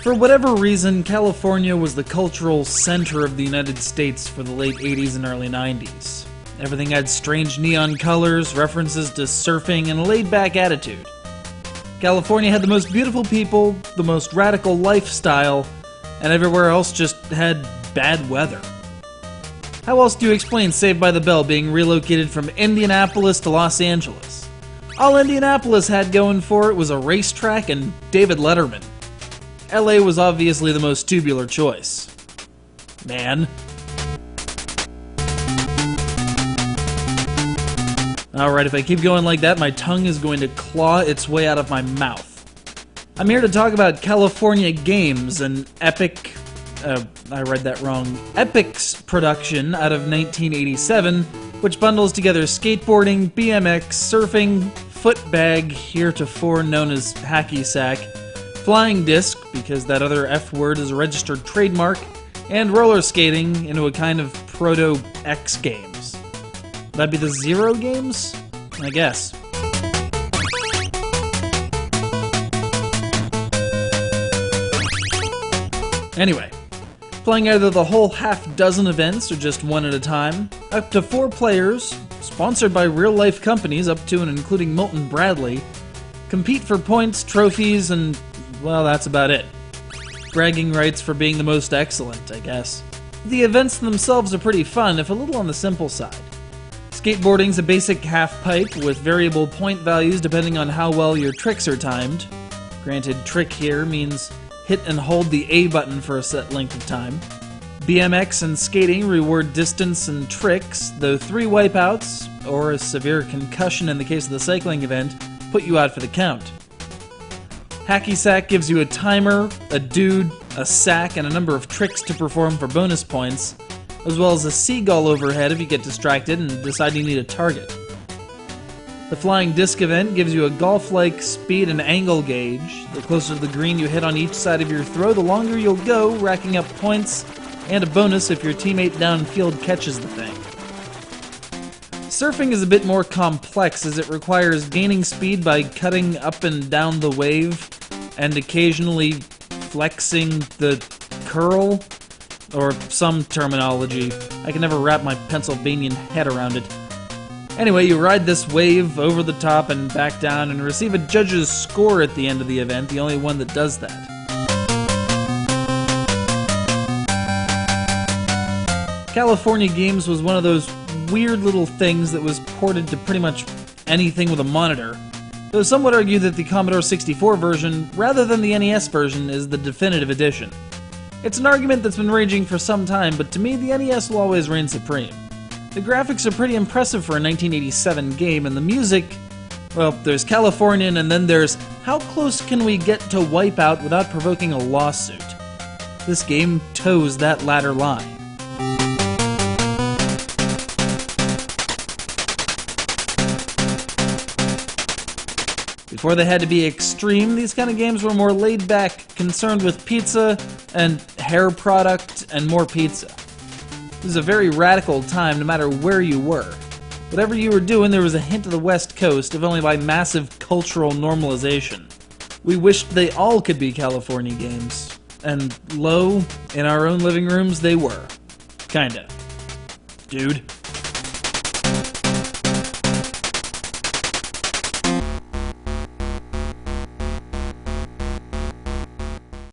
For whatever reason, California was the cultural center of the United States for the late 80s and early 90s. Everything had strange neon colors, references to surfing, and a laid-back attitude. California had the most beautiful people, the most radical lifestyle, and everywhere else just had bad weather. How else do you explain Saved by the Bell being relocated from Indianapolis to Los Angeles? All Indianapolis had going for it was a racetrack and David Letterman. LA was obviously the most tubular choice. Man. Alright, if I keep going like that, my tongue is going to claw its way out of my mouth. I'm here to talk about California Games, an epic... I read that wrong. Epix production out of 1987, which bundles together skateboarding, BMX, surfing, footbag, heretofore known as hacky sack, flying disc, because that other F word is a registered trademark, and roller skating into a kind of proto-X games. That'd be the Zero games? I guess. Anyway, playing either the whole half-dozen events or just one at a time, up to 4 players, sponsored by real-life companies up to and including Milton Bradley, compete for points, trophies, and, well, that's about it. Bragging rights for being the most excellent, I guess. The events themselves are pretty fun, if a little on the simple side. Skateboarding's a basic half-pipe with variable point values depending on how well your tricks are timed. Granted, trick here means hit and hold the A button for a set length of time. BMX and skating reward distance and tricks, though 3 wipeouts, or a severe concussion in the case of the cycling event, put you out for the count. Hacky sack gives you a timer, a dude, a sack, and a number of tricks to perform for bonus points, as well as a seagull overhead if you get distracted and decide you need a target. The flying disc event gives you a golf-like speed and angle gauge. The closer to the green you hit on each side of your throw, the longer you'll go, racking up points, and a bonus if your teammate downfield catches the thing. Surfing is a bit more complex as it requires gaining speed by cutting up and down the wave, and occasionally flexing the curl, or some terminology. I can never wrap my Pennsylvanian head around it. Anyway, you ride this wave over the top and back down and receive a judge's score at the end of the event, the only one that does that. California Games was one of those weird little things that was ported to pretty much anything with a monitor, though some would argue that the Commodore 64 version, rather than the NES version, is the definitive edition. It's an argument that's been raging for some time, but to me the NES will always reign supreme. The graphics are pretty impressive for a 1987 game, and the music, well, there's Californian, and then there's how close can we get to Wipeout without provoking a lawsuit? This game toes that latter line. Before they had to be extreme, these kind of games were more laid back, concerned with pizza and hair product and more pizza. It was a very radical time no matter where you were. Whatever you were doing, there was a hint of the West Coast, if only by massive cultural normalization. We wished they all could be California games. And lo, in our own living rooms, they were. Kinda. Dude.